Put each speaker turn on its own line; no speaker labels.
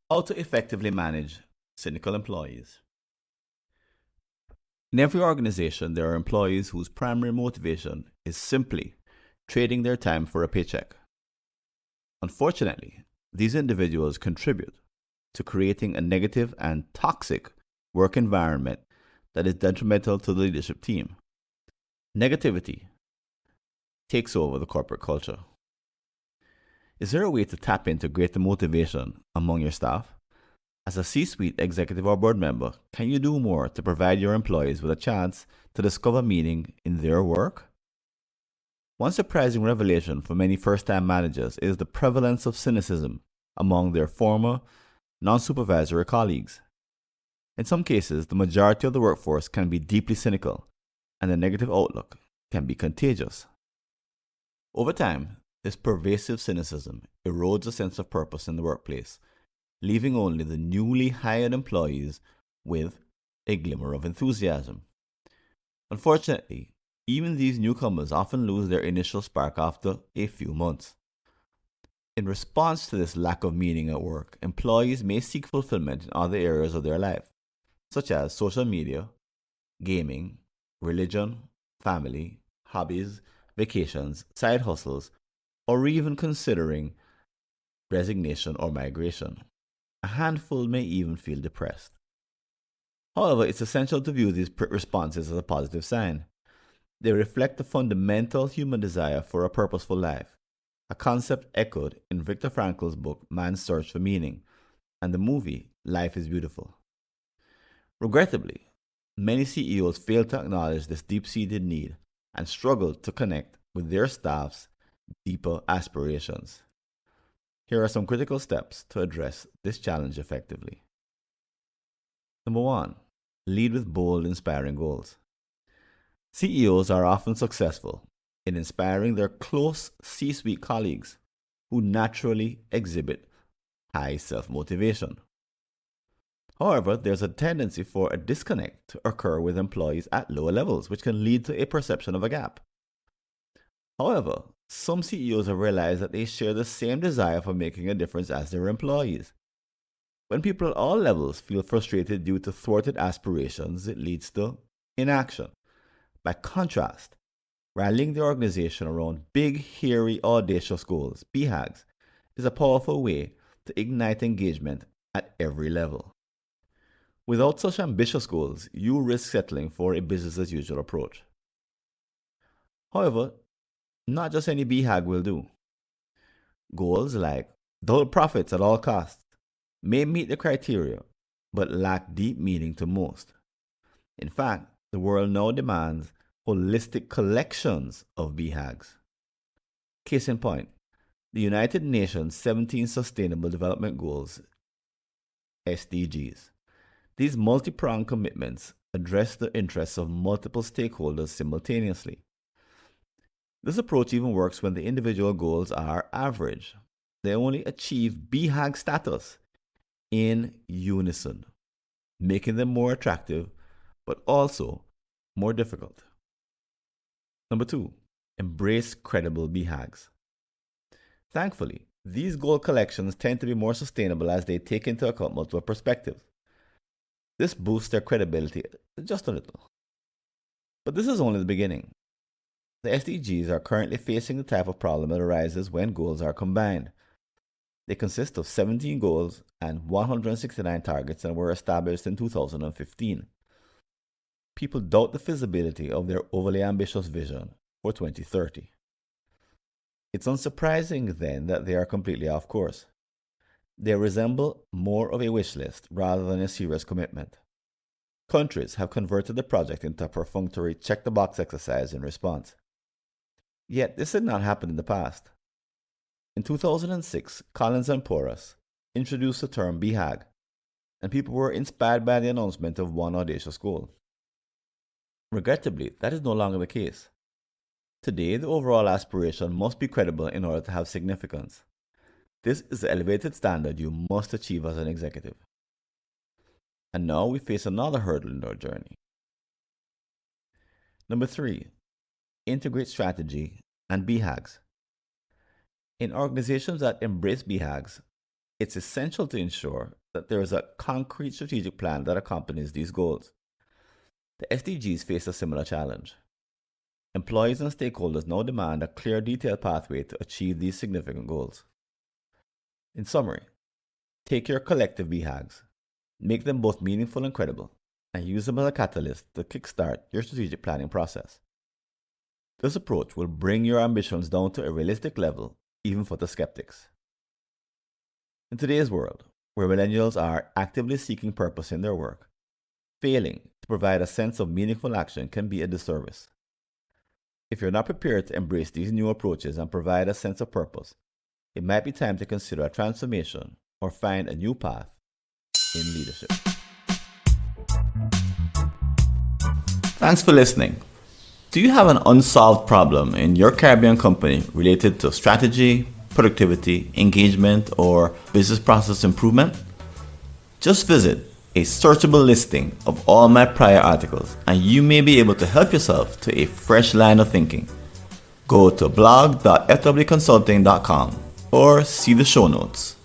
How to effectively manage cynical employees. In every organization, there are employees whose primary motivation is simply trading their time for a paycheck. Unfortunately, these individuals contribute to creating a negative and toxic work environment that is detrimental to the leadership team. Negativity takes over the corporate culture. Is there a way to tap into greater motivation among your staff? As a C suite executive or board member, can you do more to provide your employees with a chance to discover meaning in their work? One surprising revelation for many first time managers is the prevalence of cynicism among their former non supervisory colleagues. In some cases, the majority of the workforce can be deeply cynical, and the negative outlook can be contagious. Over time, this pervasive cynicism erodes a sense of purpose in the workplace, leaving only the newly hired employees with a glimmer of enthusiasm. Unfortunately, even these newcomers often lose their initial spark after a few months. In response to this lack of meaning at work, employees may seek fulfillment in other areas of their life, such as social media, gaming, religion, family, hobbies, vacations, side hustles, or even considering resignation or migration. A handful may even feel depressed. However, it's essential to view these responses as a positive sign. They reflect the fundamental human desire for a purposeful life, a concept echoed in Viktor Frankl's book Man's Search for Meaning and the movie Life is Beautiful. Regrettably, many CEOs fail to acknowledge this deep seated need and struggle to connect with their staff's deeper aspirations. Here are some critical steps to address this challenge effectively. Number one, lead with bold, inspiring goals. CEOs are often successful in inspiring their close C suite colleagues who naturally exhibit high self motivation. However, there's a tendency for a disconnect to occur with employees at lower levels, which can lead to a perception of a gap. However, some CEOs have realized that they share the same desire for making a difference as their employees. When people at all levels feel frustrated due to thwarted aspirations, it leads to inaction. By contrast, rallying the organization around big, hairy, audacious goals, BHAGs, is a powerful way to ignite engagement at every level. Without such ambitious goals, you risk settling for a business as usual approach. However, not just any BHAG will do. Goals like double profits at all costs may meet the criteria, but lack deep meaning to most. In fact, the world now demands holistic collections of BHAGs. Case in point, the United Nations 17 Sustainable Development Goals, SDGs. These multi pronged commitments address the interests of multiple stakeholders simultaneously. This approach even works when the individual goals are average. They only achieve BHAG status in unison, making them more attractive but also more difficult. Number two, embrace credible BHAGs. Thankfully, these goal collections tend to be more sustainable as they take into account multiple perspectives. This boosts their credibility just a little. But this is only the beginning. The SDGs are currently facing the type of problem that arises when goals are combined. They consist of 17 goals and 169 targets and were established in 2015. People doubt the feasibility of their overly ambitious vision for 2030. It's unsurprising then that they are completely off course. They resemble more of a wish list rather than a serious commitment. Countries have converted the project into a perfunctory check the box exercise in response. Yet this had not happened in the past. In 2006, Collins and Porras introduced the term BHAG, and people were inspired by the announcement of one audacious goal. Regrettably, that is no longer the case. Today, the overall aspiration must be credible in order to have significance. This is the elevated standard you must achieve as an executive. And now we face another hurdle in our journey. Number three, integrate strategy and BHAGs. In organizations that embrace BHAGs, It's essential to ensure that there is a concrete strategic plan that accompanies these goals. The SDGs face a similar challenge. Employees and stakeholders now demand a clear, detailed pathway to achieve these significant goals. In summary, take your collective BHAGs, make them both meaningful and credible, and use them as a catalyst to kickstart your strategic planning process. This approach will bring your ambitions down to a realistic level, even for the skeptics. In today's world, where millennials are actively seeking purpose in their work, failing to provide a sense of meaningful action can be a disservice. If you're not prepared to embrace these new approaches and provide a sense of purpose, it might be time to consider a transformation or find a new path in leadership. Thanks for listening. Do you have an unsolved problem in your Caribbean company related to strategy, productivity, engagement, or business process improvement? Just visit a searchable listing of all my prior articles and you may be able to help yourself to a fresh line of thinking. Go to blog.fwconsulting.com or see the show notes.